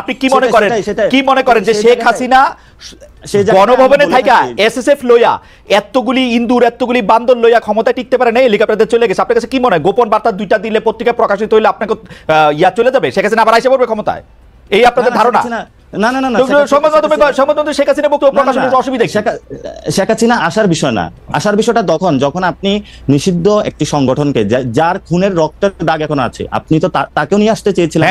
আপনি কি মনে করেন যে শেখ হাসিনা গণভবনে থাইকা এসএসএফ লইয়া এতগুলি ইন্দুর এতগুলি বান্দর লইয়া ক্ষমতায় টিকতে পারে না, হেলিকপ্টারে চলে গেছে? আপনার কাছে কি মনে হয় গোপন বার্তা দুইটা দিলে পত্রিকা প্রকাশিত হইলে আপনাকে ইয়া চলে যাবে, শেখ হাসিনা আবার আইসা পড়বে ক্ষমতায়? এই আপনাদের ধারণা? শেখ হাসিনা আসার বিষয় না, আসার বিষয়টা যখন আপনি নিষিদ্ধ একটি সংগঠনকে যার খুনের রক্তের দাগ এখন আছে, আপনি তো তাকেও নিয়ে আসতে চেয়েছিলেন।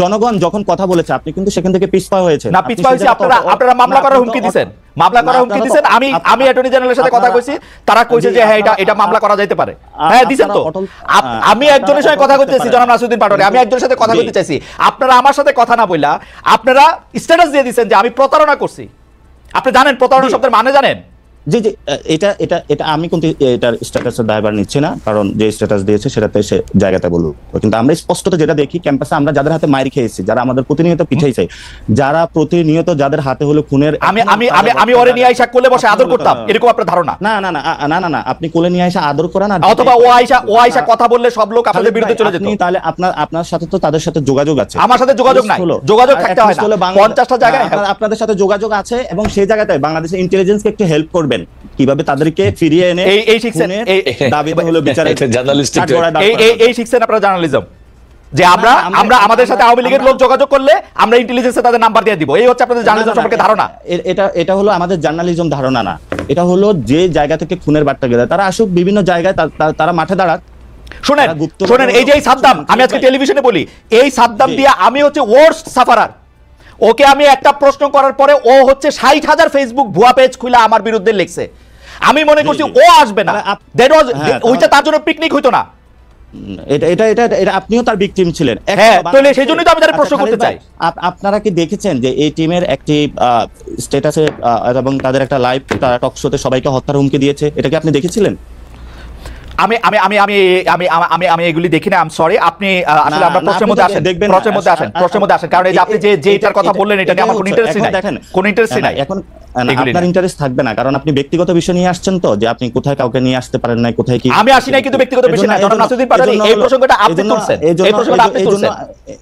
জনগণ যখন কথা বলেছে আপনি কিন্তু সেখান থেকে পিছপা হয়েছে। আপনারা মামলা করার হুমকি দিচ্ছেন, আমি অ্যাটর্নি জেনারেলের সাথে কথা কইছি, তারা কইছে যে হ্যাঁ এটা মামলা করা যাইতে পারে। হ্যাঁ দিছেন তো। আমি একজনের সাথে কথা কইতেছি, জনাব নাসিরউদ্দিন পাটোয়ারি, আমি একজনের সাথে কথা কইতে চাইছি, আপনারা আমার সাথে কথা না বইলা আপনারা স্ট্যাটাস দিয়ে দিচ্ছেন যে আমি প্রতারণা করছি। আপনি জানেন প্রতারণা শব্দের মানে জানেন? জি জি, এটা আমি কিন্তু এটার স্ট্যাটাসের দায়ভার নিচ্ছি না, কারণ যে স্ট্যাটাস দিয়েছে সেটাতে সে জায়গাটা বলুক। কিন্তু আমরা স্পষ্টত যেটা দেখি ক্যাম্পাসে আমরা যাদের হাতে মাইর খেয়েছি, যারা আমাদের প্রতিনিয়ত পিছাইছে, যারা প্রতিনিয়ত যাদের হাতে হলো খুনের, আমি ওরে নিয়ে আইসা কোলে বসে আদর করতাম, এরকম আপনার ধারণা? না না না না না না, আপনি কোলে নিয়ে আইসা আদর করেন, অথবা ও আইসা কথা বললে সব লোক আপনাদের বিরুদ্ধে চলে যেত। তাহলে আপনার সাথে তো তাদের সাথে যোগাযোগ আছে। আমার সাথে যোগাযোগ নাই, যোগাযোগ থাকতে হয় না। 50টা জায়গায় আপনাদের সাথে যোগাযোগ আছে, এবং সেই জায়গাতে বাংলাদেশের ইন্টেলিজেন্সকে একটু হেল্প করবেন কিভাবে তাদেরকে ফিরিয়ে এনে এই শিখছেন, দাবিতে হলো বিচারের এই শিখছেন আপনারা জার্নালিজম, যে আমরা আমাদের সাথে আওয়ামী লীগের লোক যোগাযোগ করলে আমরা ইন্টেলিজেন্সে তাদের নাম্বার দিয়ে দিব। এই হচ্ছে আপনাদের জার্নালিজম সম্পর্কে ধারণা। এটা হলো আমাদের জার্নালিজম ধারণা না, এটা হলো যে জায়গা থেকে খুনের বার্তা গেলে তারা আসুক বিভিন্ন জায়গায়, তারা মাঠে দাঁড়াক। শোনেন এই যে সাদ্দাম, আমি আজকে টেলিভিশনে বলি, এই সাদ্দাম দিয়া আমি হচ্ছে ওয়ার্স্ট সাফারার। ওকে আমি একটা প্রশ্ন করার পরে ও হচ্ছে 60,000 ফেসবুক ভুয়া পেজ খুলে আমার বিরুদ্ধে লিখছে। আমি মনে করছি ও আসবে না, ওইটা তার জন্য পিকনিক হইতো না। এটা আপনিও তার ভিকটিম ছিলেন। সেই জন্যই তো আমি তার প্রশ্ন করতে চাই। আপনারা কি দেখেছেন যে এই টিমের একটি স্ট্যাটাসে এবং তাদের একটা লাইভ টক শোতে সবাইকে হত্যার হুমকি দিয়েছে? এটা কি আপনি দেখেছিলেন? আমি আমি আমি আমি আমি আমি আমি এগুলি দেখি না, আই এম সরি। আপনি আসলে আমরা প্রশ্নের মধ্যে আসেন, প্রশ্নের মধ্যে আসেন, কারণ এই যে আপনি যে এটার কথা বললেন এটা নিয়ে আমার কোনো ইন্টারেস্ট নাই, কোনো ইন্টারেস্ট নাই। এখন আপনার ইন্টারেস্ট থাকবে না, কারণ আপনি ব্যক্তিগত বিষয় নিয়ে আসছেন, তো যে আপনি কোথায় কাউকে নিয়ে আসতে পারেন না, কোথায় কি। আমি আসি নাই কিন্তু ব্যক্তিগত বিষয় না, জনাব নাসিরউদ্দিন পাটোয়ারি এই প্রসঙ্গটা আপনি তুলছেন, এই প্রসঙ্গটা আপনি তুলছেন,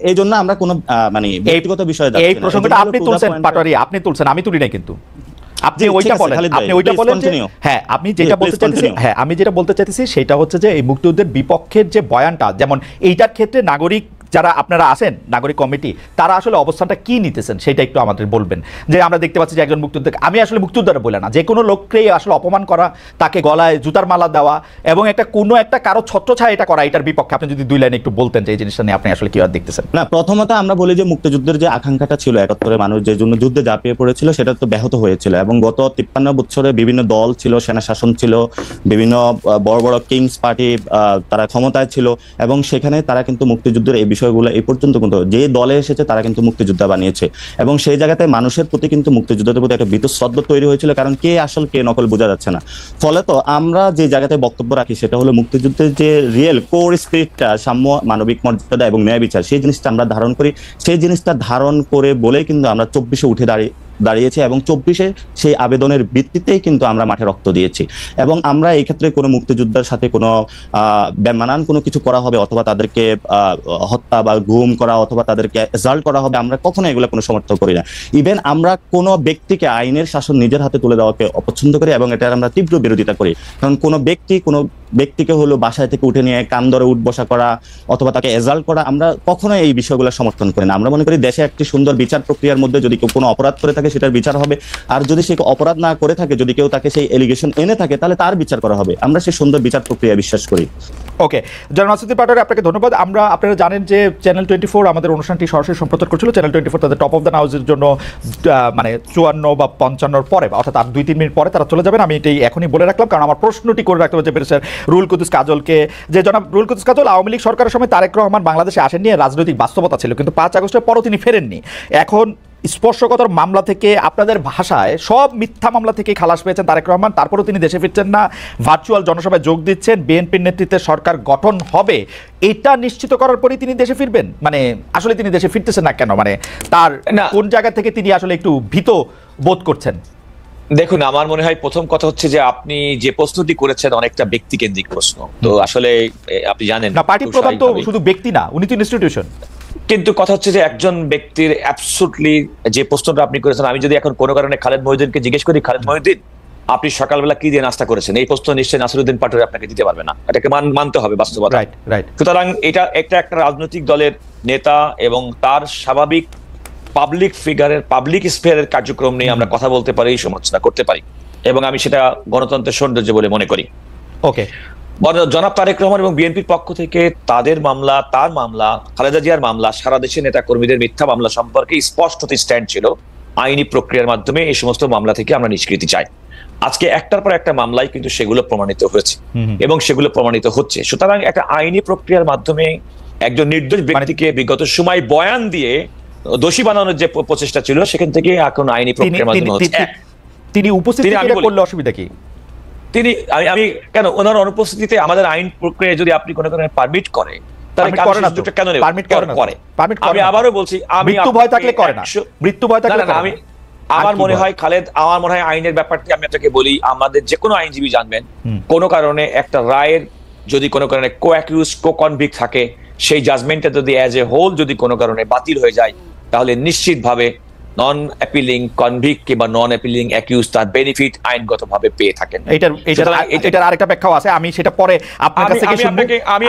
এই জন্য আমরা কোনো মানে ব্যক্তিগত বিষয়ে যাচ্ছি না। এই প্রসঙ্গটা আপনি তুলছেন পাটোয়ারি, আপনি তুলছেন, আমি তুলি নাই কিন্তু। আপনি ওইটা বলেন, হ্যাঁ আপনি যেটা বলতে চাইতেছেন, হ্যাঁ আমি যেটা বলতে চাইতেছি সেটা হচ্ছে যে এই মুক্তিযুদ্ধের বিপক্ষের যে বয়ানটা, যেমন এইটার ক্ষেত্রে নাগরিক যারা আপনারা আছেন, নাগরিক কমিটি, তারা আসলে অবস্থানটা কি নিতেছেন সেটা একটু আমাদের বলবেন। যে আমরা দেখতে পাচ্ছি যে একজন মুক্তিযোদ্ধা, আমি আসলে মুক্তিযোদ্ধারা বলে না, যে কোনো লোককে আসলে অপমান করা, তাকে গলায় জুতার মালা দেওয়া এবং কোনো একটা কারো ছত্রছায়া এটা করা, এটার বিপক্ষে আপনি যদি 2 লাইনে একটু বলতেন যে এই জিনিসটা নিয়ে আপনি আসলে কিভাবে দেখতেছেন। না, প্রথমত আমরা বলি যে মুক্তিযুদ্ধের যে আকাঙ্ক্ষাটা ছিল, 71-এ মানুষ যে জন্য যুদ্ধে ঝাঁপিয়ে পড়েছিল, সেটা তো ব্যাহত হয়েছিল, এবং গত 53 বছরে বিভিন্ন দল ছিল, সেনা শাসন ছিল, বিভিন্ন বড় বড় কিংস পার্টি তারা ক্ষমতায় ছিল, এবং সেখানে তারা কিন্তু মুক্তিযুদ্ধের এই বিষয়গুলো এই পর্যন্ত কিন্তু যে দলে এসেছে তারা কিন্তু মুক্তিযোদ্ধা বানিয়েছে, এবং সেই জায়গাতে মানুষের প্রতি কিন্তু মুক্তিযুদ্ধের প্রতি একটা বীতশ্রদ্ধা তৈরি হয়েছিল, কারণ কে আসল কে নকল বোঝা যাচ্ছে না। ফলে তো আমরা যে জায়গাতে বক্তব্য রাখি সেটা হলো মুক্তিযুদ্ধের যে রিয়েল কোর স্পিরিটটা, সাম্য, মানবিক মর্যাদা এবং ন্যায় বিচার, সেই জিনিসটা আমরা ধারণ করি। সেই জিনিসটা ধারণ করে বলেই কিন্তু আমরা 24-এ উঠে দাঁড়িয়েছে, এবং 24-এ সেই আবেদনের ভিত্তিতেই কিন্তু আমরা মাঠে রক্ত দিয়েছি। এবং আমরা এই ক্ষেত্রে কোনো মুক্তিযোদ্ধার সাথে কোনো বেমানান কোনো কিছু করা হবে, অথবা তাদেরকে হত্যা বা গুম করা, অথবা তাদেরকে অ্যাসাল্ট করা হবে, আমরা কখনো এগুলো কোনো সমর্থন করি না। ইভেন আমরা কোনো ব্যক্তিকে আইনের শাসন নিজের হাতে তুলে দেওয়াকে অপছন্দ করি, এবং এটার আমরা তীব্র বিরোধিতা করি। কারণ কোনো ব্যক্তিকে হলো বাসায় থেকে উঠে নিয়ে কান ধরে উঠ বসা করা, অথবা তাকে অ্যাসাল্ট করা, আমরা কখনো এই বিষয়গুলো সমর্থন করি না। আমরা মনে করি দেশে একটি সুন্দর বিচার প্রক্রিয়ার মধ্যে যদি কেউ কোনো অপরাধ করে থাকে সেটার বিচার হবে, আর যদি সে অপরাধ না করে থাকে, যদি কেউ তাকে সেই এলিগেশন এনে থাকে, তাহলে তার বিচার করা হবে। আমরা সেই সুন্দর বিচার প্রক্রিয়া বিশ্বাস করি। ওকে, জনাব নাসিরউদ্দিন পাটোয়ারি, আপনাকে ধন্যবাদ। আপনারা জানেন যে চ্যানেল 24 আমাদের অনুষ্ঠানটি সরাসরি সম্প্রচার করছিল। চ্যানেল 24 তাদের টপ অফ দ্য নাউজের জন্য মানে 54 বা 55 পরে, অর্থাৎ আর 2-3 মিনিট পরে তারা চলে যাবেন। আমি এটাই এখনই বলে রাখলাম, কারণ আমার প্রশ্নটি করে রাখতে হচ্ছে ব্যারিস্টার রুহুল কুদ্দুস কাজলকে, যে জনাব রুহুল কুদ্দুস কাজল, আওয়ামী লীগ সরকারের সময় তারেক রহমান বাংলাদেশে আসেননি, রাজনৈতিক বাস্তবতা ছিল, কিন্তু 5 আগস্টের পরও তিনি ফেরেননি। এখন স্পর্শকাতর মামলা থেকে, আপনাদের ভাষায় সব মিথ্যা মামলা থেকে খালাস পেয়েছেন তারেক রহমান, তারপরেও তিনি দেশে ফিরছেন না, ভার্চুয়াল জনসভায় যোগ দিচ্ছেন, বিএনপির নেতৃত্বে সরকার গঠন হবে, এটা নিশ্চিত করার পরেই তিনি দেশে ফিরবেন। মানে আসলে তিনি দেশে ফিরতেছেন না কেন? মানে তার কোন জায়গা থেকে তিনি আসলে একটু ভীত বোধ করছেন? দেখুন, আমার মনে হয় প্রথম কথা হচ্ছে যে আপনি যে প্রশ্নটি করেছেন অনেকটা ব্যক্তিকেন্দ্রিক প্রশ্ন। তো আসলে আপনি জানেন না, পার্টি প্রধান তো শুধু ব্যক্তি না, উনি তো ইনস্টিটিউশন। কিন্তু কথা হচ্ছে যে একজন ব্যক্তির অ্যাবসুটলি যে প্রশ্নটা আপনি করেছেন, আমি যদি এখন কোনো কারণে খালেদ মহিউদ্দিনকে জিজ্ঞেস করি, খালেদ মহিউদ্দিন আপনি সকালবেলা কি দিয়ে নাস্তা করেছেন, এই প্রশ্ন নিশ্চয়ই নাসিরউদ্দিন পাটোয়ারি আপনাকে দিতে পারবে না, এটাকে মানতে হবে বাস্তবতা। সুতরাং এটা একটা রাজনৈতিক দলের নেতা এবং তার স্বাভাবিক পাবলিক ফিগারের, পাবলিক স্ফিয়ারের কার্যক্রম নিয়ে আমরা কথা বলতে পারি, সমালোচনা করতে পারি, এবং আমি সেটা গণতন্ত্রের সৌন্দর্য বলে মনে করি। ওকে, জনাব তারেক রহমান এবং বিএনপির পক্ষ থেকে তাদের মামলা, তার মামলা, খালেদা জিয়ার মামলা, সারা দেশের নেতা কর্মীদের মিথ্যা মামলা সম্পর্কে স্পষ্ট স্ট্যান্ড ছিল। আইনি প্রক্রিয়ার মাধ্যমে এই সমস্ত মামলা থেকে আমরা নিষ্কৃতি চাই। আজকে একটার পর একটা মামলায় কিন্তু সেগুলো প্রমাণিত হয়েছে এবং সেগুলো প্রমাণিত হচ্ছে। সুতরাং একটা আইনি প্রক্রিয়ার মাধ্যমে একজন নির্দোষ ব্যক্তিকে বিগত সময় বয়ান দিয়ে দোষী বানানোর যে প্রচেষ্টা ছিল, সেখান থেকে এখন আইনি প্রক্রিয়ার মাধ্যমে হচ্ছে। তিনি উপস্থিত করলে অসুবিধা কি? তিনি আমি কেন ওনার অনুপস্থিতিতে আমাদের আইন প্রক্রিয়া যদি আপনি কোনো কারণে পারমিট করে, তাহলে কেন করে? আমি আবারও বলছি, আমি মৃত্যু ভয় থাকলে করে না, মৃত্যু ভয় থাকলে আমি আমার মনে হয় খালেদ, আমার মনে হয় আইনের ব্যাপারটি আমি আপনাকে বলি, আমাদের যে কোনো আইনজীবী জানবেন, কোনো কারণে একটা রায়ের যদি কোনো কারণে কো অ্যাকিউজ, কো কনভিক্ট থাকে, সেই জাজমেন্টটা যদি অ্যাজ এ হোল যদি কোনো কারণে বাতিল হয়ে যায়, তাহলে নিশ্চিতভাবে নন অ্যাপিলিং কনভিক্ট কিংবা নন অ্যাপিলিং অ্যাকিউজ তার বেনিফিট আইনগতভাবে পেয়ে থাকেন। এটার আরেকটা ব্যাখ্যাও আছে, আমি সেটা পরে আপনার কাছ থেকে শুনবো। আমি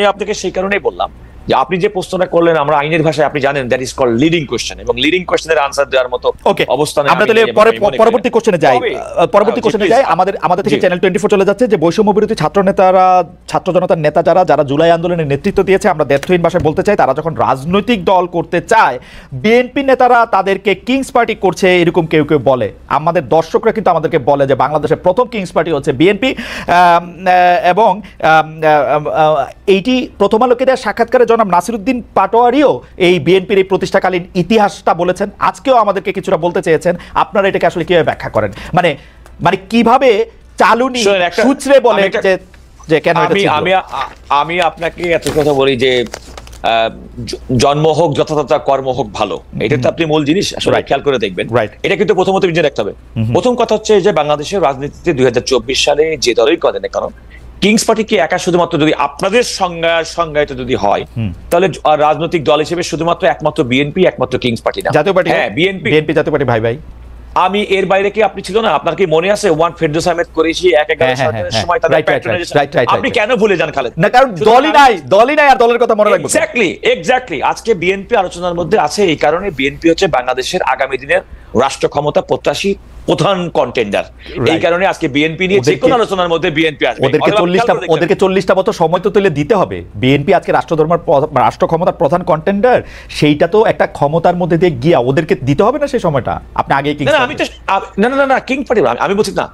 আপনাকে সেই কারণেই বললাম যে আপনি যে প্রশ্নটা করলেন, আমরা আইনের ভাষায় আপনি জানেন that is called leading question, এবং লিডিং কোশ্চেনের আনসার দেওয়ার মতো অবস্থানে আমরা তাহলে পরবর্তী কোশ্চেনে যাই। আমাদের থেকে চ্যানেল 24 চলে যাচ্ছে যে বৈষম্য বিরোধী ছাত্র জনতার নেতা যারা জুলাই আন্দোলনের নেতৃত্ব দিয়েছে, আমরা দ্ব্যর্থহীন ভাষায় বলতে চাই, তারা যখন রাজনৈতিক দল করতে চায়, বিএনপি নেতারা তাদেরকে কিংস পার্টি করছে এরকম কেউ কেউ বলে। আমাদের দর্শকরা কিন্তু আমাদেরকে বলে যে বাংলাদেশের প্রথম কিংস পার্টি হচ্ছে বিএনপি, এবং এইটি প্রথম আলোকে দেওয়া সাক্ষাৎকারে জনাব নাসিরউদ্দিন পাটোয়ারিও এই বিএনপির এই প্রতিষ্ঠাকালীন ইতিহাসটা বলেছেন। আজকেও আমাদেরকে কিছুটা বলতে চেয়েছেন। আপনারা এটাকে আসলে কিভাবে ব্যাখ্যা করেন? মানে কিভাবে চালুনি সূত্রে বলে যে কেন? আমি আপনাকে এত কথা বলি যে জন্ম হোক যথাযথ, কর্ম হোক ভালো, এটা তো আপনি মূল জিনিস আসলে খেয়াল করে দেখবেন। এটা কিন্তু প্রথমত নিজে রাখতে হবে। প্রথম কথা হচ্ছে যে বাংলাদেশের রাজনীতিতে 2024 সালে যে দলই করেন না কেন, কিংস পার্টি কি একা শুধুমাত্র যদি আপনাদের সংজ্ঞায়িত যদি হয়, তাহলে রাজনৈতিক দল হিসেবে শুধুমাত্র একমাত্র বিএনপি, একমাত্র কিংস পার্টি না, জাতীয় পার্টি। হ্যাঁ, বিএনপি জাতীয় পার্টি। ভাই আমি এর বাইরে কি আপনি ছিল না? আপনার কি মনে আছে ওয়ান ফেরদৌস আহমেদ করেছি 1/11 সরকারের সময় তাদের প্যাট্রোনাইজেশন? আপনি কেন ভুলে যান খালেদ? না, কারণ দলই নাই আর দলের কথা মনে রাখবো। এক্স্যাক্টলি আজকে বিএনপি আলোচনার মধ্যে আছে, এই কারণে বিএনপি হচ্ছে বাংলাদেশের আগামী দিনের রাষ্ট্র ক্ষমতা প্রত্যাশী প্রধান কন্টেন্ডার। এই কারণে আজকে বিএনপি নিয়ে যে কোনো আলোচনার মধ্যে বিএনপি আসবে। ওদেরকে 40টা বছর সময় তো তুলে দিতে হবে। বিএনপি আজকে রাষ্ট্র ক্ষমতার প্রধান কন্টেন্ডার, সেইটা তো একটা ক্ষমতার মধ্যে দিয়ে গিয়া ওদেরকে দিতে হবে না সেই সময়টা। আপনি আগে না কিং পার্টি আমি বলছি না,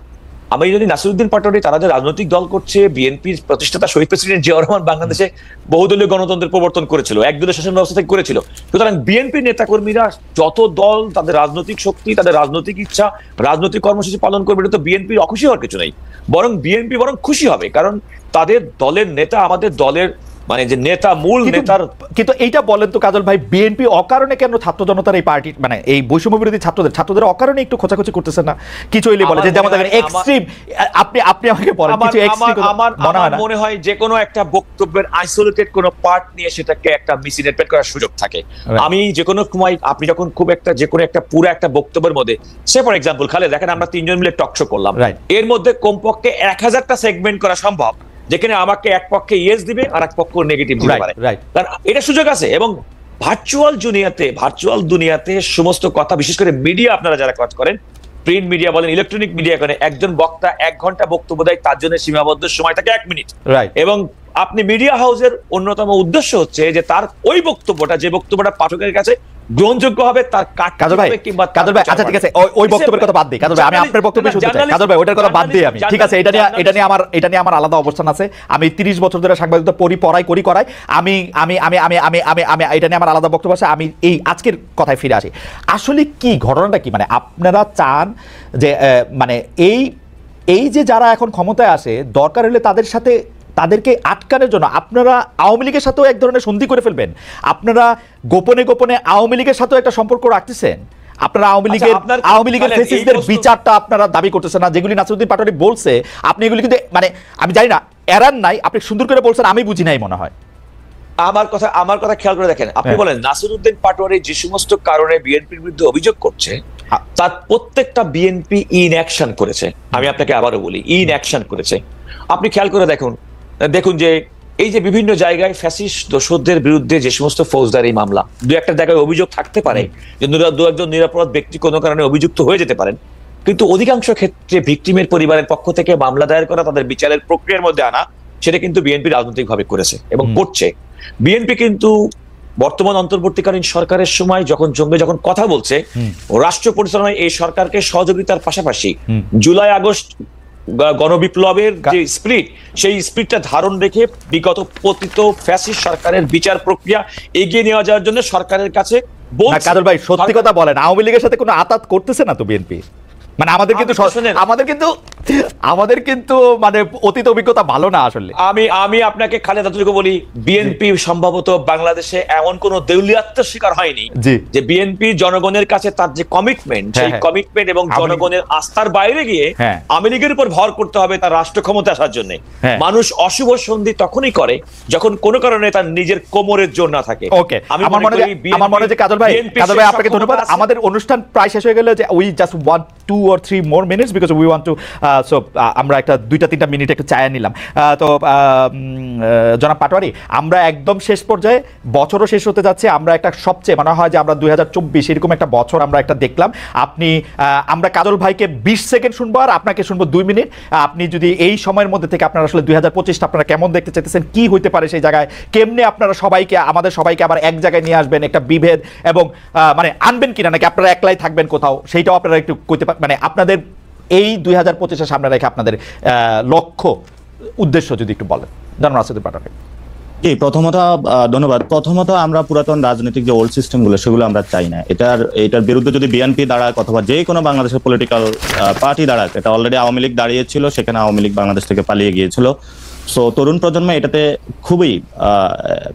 আমি যদি নাসিরউদ্দিন পাটোয়ারি তারা যে রাজনৈতিক দল করছে, বিএনপির প্রতিষ্ঠাতা শহীদ প্রেসিডেন্ট জিয়াউর রহমান বাংলাদেশে বহুদলীয় গণতন্ত্রের প্রবর্তন করেছিল, একদলীয় শাসন ব্যবস্থা থেকে করেছিল। সুতরাং বিএনপির নেতাকর্মীরা যত দল, তাদের রাজনৈতিক শক্তি, তাদের রাজনৈতিক ইচ্ছা, রাজনৈতিক কর্মসূচি পালন করবে, এটা তো বিএনপির অখুশি হওয়ার কিছু নেই, বরং বিএনপি খুশি হবে, কারণ তাদের দলের নেতা আমাদের দলের মানে যে নেতা, মূল নেতার। কিন্তু এইটা বলেন তো কাজল ভাই, বিএনপি অকারণে কেন ছাত্র জনতার এই পার্টি মানে এই বৈষম্য বিরোধী ছাত্রদের অকারণে একটু খোঁচাখুচি করতেছে না? কিছু হইলে বলে যে যেমন এক্সট্রিম, আপনি আমাকে বলেন কিছু এক্সট্রিম। আমার মনে হয় যে কোনো একটা বক্তব্যের আইসোলেটেড কোনো পার্ট নিয়ে সেটাকে একটা মিসইন্টারপ্রেট করার সুযোগ থাকে। আমি যে কোনো সময় আপনি যখন খুব একটা যে কোনো একটা পুরো একটা বক্তব্যের মধ্যে, সে ফর এক্সাম্পল খালেদ দেখেন আমরা 3 জন মিলে টক শো করলাম, এর মধ্যে কমপক্ষে 1000টা সেগমেন্ট করা সম্ভব, যেখানে আমাকে এক পক্ষে ইয়েস দিবে আর এক পক্ষ নেগেটিভ দিতে পারে, কারণ এটা সুযোগ আছে। এবং ভার্চুয়াল দুনিয়াতে সমস্ত কথা, বিশেষ করে মিডিয়া, আপনারা যারা কাজ করেন, প্রিন্ট মিডিয়া বলেন, ইলেকট্রনিক মিডিয়া করেন, একজন বক্তা 1 ঘন্টা বক্তব্য দেয়, তার জন্য সীমাবদ্ধ সময় থাকে 1 মিনিট। এবং আপনি মিডিয়া হাউসের অন্যতম উদ্দেশ্য হচ্ছে যে তার ওই বক্তব্যটা, যে বক্তব্যটা পাঠকের কাছে গ্রহণযোগ্য হবে, তার কাজল ভাই আচ্ছা ঠিক আছে, ওই বক্তব্যের কথা বাদ দিই কাজল ভাই, আমি আপনার বক্তব্য শুনতে চাই কাজল ভাই, ওটার কথা বাদ দিই আমি। ঠিক আছে, এটা নিয়ে আমার আলাদা অবস্থান আছে। আমি 30 বছর ধরে সাংবাদিকতা করাই আমি এটা নিয়ে আমার আলাদা বক্তব্য আছে। আমি এই আজকের কথায় ফিরে আসি। আসলে কি ঘটনাটা কি, মানে আপনারা চান যে মানে এই যে যারা এখন ক্ষমতায় আসে, দরকার হলে তাদেরকে আটকানোর জন্য আপনারা আওয়ামী লীগের সাথেও এক ধরনের সন্ধি করে ফেলবেন? আপনারা গোপনে আওয়ামী লীগের সাথেও একটা সম্পর্ক রাখতেছেন? আপনারা আওয়ামী লীগের ফেসিস্টদের বিচারটা আপনারা দাবি করতেছেন না, যেগুলি নাসিরউদ্দিন পাটোয়ারি বলছে, আপনি এগুলি কিন্তু মানে আমি জানি না এরান নাই, আপনি সুন্দর করে বলছেন, আমি বুঝি নাই মনে হয়। আমার কথা খেয়াল করে দেখেন, আপনি বলেন নাসিরউদ্দিন পাটোয়ারি যে সমস্ত কারণে বিএনপির বিরুদ্ধে অভিযোগ করছে তার প্রত্যেকটা বিএনপি ইন অ্যাকশন করেছে। আমি আপনাকে আবারও বলি, ইন অ্যাকশন করেছে। আপনি খেয়াল করে দেখুন যে এই যে বিভিন্ন জায়গায় ফ্যাসিস্ট দোসরদের বিরুদ্ধে যে সমস্ত ফৌজদারি মামলা, দু একটা জায়গায় অভিযোগ থাকতে পারে যে দু একজন নিরপরাধ ব্যক্তি কোনো কারণে অভিযুক্ত হয়ে যেতে পারেন, কিন্তু অধিকাংশ ক্ষেত্রে ভিকটিমের পরিবারের পক্ষ থেকে মামলা দায়ের করা, তাদের বিচারের প্রক্রিয়ার মধ্যে আনা, সেটা কিন্তু বিএনপি রাজনৈতিকভাবে করেছে এবং করছে। বিএনপি কিন্তু বর্তমান অন্তর্বর্তীকালীন সরকারের সময় যখন কথা বলছে, রাষ্ট্র পরিচালনায় এই সরকারকে সহযোগিতার পাশাপাশি জুলাই আগস্ট গণবিপ্লবের যে স্পিরিট, সেই স্পিরিটটা ধারণ রেখে বিগত পতিত ফ্যাসিস্ট সরকারের বিচার প্রক্রিয়া এগিয়ে নিয়ে যাওয়ার জন্য সরকারের কাছে বলছে। কাজল ভাই সত্যি কথা বলেন, আওয়ামী লীগের সাথে কোনো আতাত করতেছে না তো বিএনপি? মানে আমাদের কিন্তু মানে অতীত অভিজ্ঞতা ভালো না আসলে। আমি আপনাকে খালেদ যতটুকু বলি, বিএনপি সম্ভবত বাংলাদেশে এমন কোন দেউলিয়াত্বের শিকার হয়নি যে বিএনপি জনগণের কাছে তার যে কমিটমেন্ট, সেই কমিটমেন্ট এবং জনগণের আস্থার বাইরে গিয়ে আওয়ামী লীগের উপর ভর করতে হবে তার রাষ্ট্র ক্ষমতা আসার জন্য। মানুষ অশুভ সন্ধি তখনই করে যখন কোনো কারণে তার নিজের কোমরের জোর না থাকে। ওকে, আমার মনে হয় যে কাজল ভাই আপনাকে ধন্যবাদ। আমাদের অনুষ্ঠান প্রায় শেষ হয়ে গেল, যে we just want 2 or 3 more minutes because we want to আমরা একটা 2-3 মিনিট একটু চায়া নিলাম। তো জনাব পাটোয়ারি, আমরা একদম শেষ পর্যায়ে, বছরও শেষ হতে যাচ্ছে, আমরা একটা সবচেয়ে মনে হয় যে আমরা 2024 এরকম একটা বছর আমরা একটা দেখলাম। আমরা কাজল ভাইকে 20 সেকেন্ড শুনবো আর আপনাকে শুনবো 2 মিনিট। আপনি যদি এই সময়ের মধ্যে থেকে আপনারা আসলে 2025 আপনারা কেমন দেখতে চাইতেছেন, কি হইতে পারে সেই জায়গায়, কেমনে আপনারা আমাদের সবাইকে আবার এক জায়গায় নিয়ে আসবেন, একটা বিভেদ এবং মানে আনবেন কিনা, নাকি আপনারা একলাই থাকবেন কোথাও, সেইটাও আপনারা একটু কইতে মানে আপনাদের এই 2025-এর সামনে রেখে আপনাদের লক্ষ্য উদ্দেশ্য যদি একটু বলেন। জানান রাশেদ পাটোয়ারি। প্রথমত ধন্যবাদ। প্রথমত আমরা পুরাতন রাজনৈতিক যে ওল্ড সিস্টেম গুলো, সেগুলো আমরা চাই না। এটার বিরুদ্ধে যদি বিএনপি দাঁড়ায় অথবা যে কোনো বাংলাদেশের পলিটিক্যাল পার্টি দাঁড়াক, এটা অলরেডি আওয়ামী লীগ দাঁড়িয়েছিল, সেখানে আওয়ামী লীগ বাংলাদেশ থেকে পালিয়ে গিয়েছিল। সো তরুণ প্রজন্ম এটাতে খুবই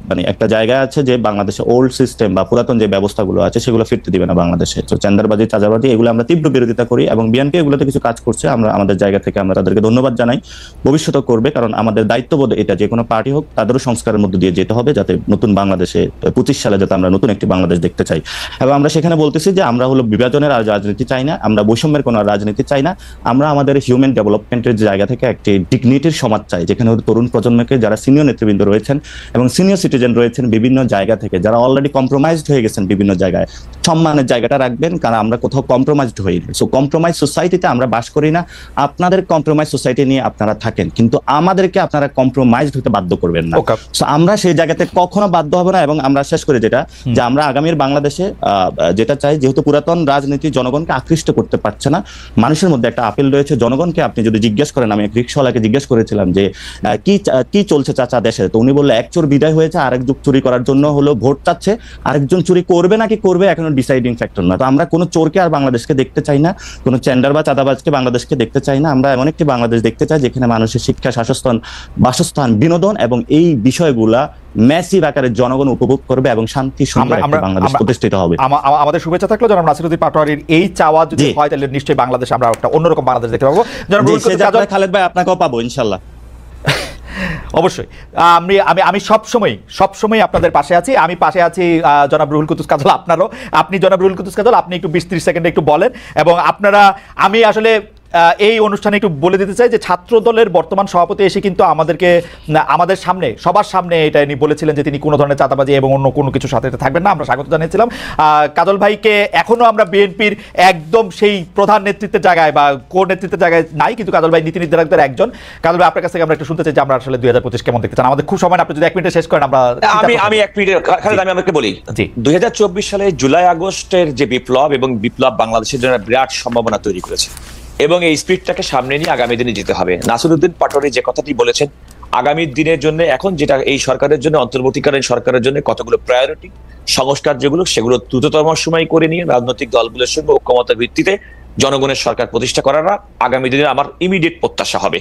মানে একটা জায়গায় আছে যে বাংলাদেশে ওল্ড সিস্টেম বা পুরাতন যে ব্যবস্থাগুলো আছে সেগুলো ফিরতে দিবে না বাংলাদেশে। তো চাঁদাবাজি, চাঁদাবাজি এগুলো আমরা তীব্র বিরোধিতা করি এবং বিএনপি এগুলোতে কিছু কাজ করছে। আমরা আমাদের জায়গা থেকে আমরা তাদেরকে ধন্যবাদ জানাই, ভবিষ্যতে করবে, কারণ আমাদের দায়িত্ববোধ এটা, যে কোনো পার্টি হোক তাদেরও সংস্কারের মধ্যে দিয়ে যেতে হবে, যাতে নতুন বাংলাদেশে 25 সালে যাতে আমরা নতুন একটি বাংলাদেশ দেখতে চাই। এবং আমরা সেখানে বলতেছি যে আমরা হলো বিভাজনের রাজনীতি চাই না, আমরা বৈষম্যের কোনো রাজনীতি চাই না, আমরা আমাদের হিউম্যান ডেভেলপমেন্টের জায়গা থেকে একটি ডিগনিটির সমাজ চাই, যেখানে তরুণ প্রজন্মকে, যারা সিনিয়র নেতৃবৃন্দ রয়েছেন এবং সিনিয়র সিটিজেন রয়েছেন বিভিন্ন জায়গা থেকে, যারা অলরেডি কম্প্রোমাইজড হয়ে গেছেন বিভিন্ন জায়গায়, সম্মানের জায়গাটা রাখবেন, কারণ আমরা কোথাও কম্প্রোমাইজড হইনি। সো কম্প্রোমাইজ সোসাইটিতে আমরা বাস করি না। আপনাদের কম্প্রোমাইজ সোসাইটি নিয়ে আপনারা থাকেন, কিন্তু আমাদেরকে আপনারা কম্প্রোমাইজড হতে বাধ্য করবেন না। সো আমরা সেই জায়গাতে কখনো বাধ্য হব না। এবং আমরা শেষ করে যেটা, যে আমরা আগামীর বাংলাদেশে যেটা চাই, যেহেতু পুরাতন রাজনীতি জনগণকে আকৃষ্ট করতে পারছে না, মানুষের মধ্যে একটা আপিল রয়েছে জনগণকে। আপনি যদি জিজ্ঞেস করেন, আমি এক রিক্সাওয়ালাকে জিজ্ঞেস করেছিলাম যে কি চলছে চাচা দেশে, তো উনি বললে এক চোর বিদায় হয়েছে, আরেকজন চুরি করার জন্য হলো ভোট চাচ্ছে, আরেকজন চুরি করবে নাকি করবে এখনো ডিসাইডিং ফ্যাক্টর না। তো আমরা কোনো চোরকে আর বাংলাদেশকে দেখতে চাই না, কোনো চ্যান্ডার বা চাঁদাবাজকে বাংলাদেশকে দেখতে চাই না। আমরা এমন একটি বাংলাদেশ দেখতে চাই যেখানে মানুষের শিক্ষা, বাসস্থান, বিনোদন এবং এই বিষয়গুলা ম্যাসিভ আকারে জনগণ উপভোগ করবে এবং শান্তি সুন্দর একটা বাংলাদেশ প্রতিষ্ঠিত হবে। আমাদের শুভেচ্ছা থাকলো জনাব নাসিরউদ্দিন পাটোয়ারির এই চাওয়া যদি হয়, তাহলে নিশ্চয়ই বাংলাদেশ আমরা একটা অন্যরকম বাংলাদেশ দেখতে পাবো। খালেদ ভাই, আপনাকেও পাবো ইনশাল্লাহ। অবশ্যই আমি সবসময় আপনাদের পাশে আছি। আমি পাশে আছি জনাব রুহুল কুদ্দুস কাজল, আপনারও। আপনি জনাব রুহুল কুদ্দুস কাজল, আপনি একটু 20-30 সেকেন্ডে একটু বলেন। এবং আপনারা, আমি আসলে এই অনুষ্ঠানে একটু বলে দিতে চাই যে ছাত্র দলের বর্তমান সভাপতি এসে কিন্তু আমাদের সামনে, সবার সামনে এটা বলেছিলেন যে তিনি কোনো ধরনের চাঁদাবাজি এবং অন্য কোনো কিছুর সাথে থাকবেন না। আমরা স্বাগত জানিয়েছিলাম কাজল ভাইকে। এখনো আমরা বিএনপির একদম সেই প্রধান নেতৃত্বের জায়গায় বা কোর নেতৃত্বের জায়গায় নাই, কিন্তু কাজল ভাই নীতি নির্ধারকদের একজন। কাজল ভাই, আপনার কাছ থেকে আমরা একটু শুনতে চাই যে আমরা আসলে 2025 কেমন দেখতে চান। আমাদের খুব সময়, আপনি যদি 1 মিনিটে শেষ করেন। আমি 1 মিনিটে আমি আপনাকে বলি, 2024 সালে জুলাই আগস্টের যে বিপ্লব বাংলাদেশের জন্য বিরাট সম্ভাবনা তৈরি করেছে এবং এই স্পিরিটটাকে সামনে নিয়ে আগামী দিনে যেতে হবে। নাসিরউদ্দিন পাটোয়ারি যে কথাটি বলেছেন, আগামী দিনের জন্য এখন যেটা এই সরকারের জন্য, অন্তর্বর্তীকালীন সরকারের জন্য কতগুলো প্রায়োরিটি, সংস্কার সেগুলো দ্রুততম সময় করে নিয়ে রাজনৈতিক দলগুলোর সঙ্গে ঐক্যমতের ভিত্তিতে জনগণের সরকার প্রতিষ্ঠা করাটা আগামী দিনে আমার ইমিডিয়েট প্রত্যাশা হবে।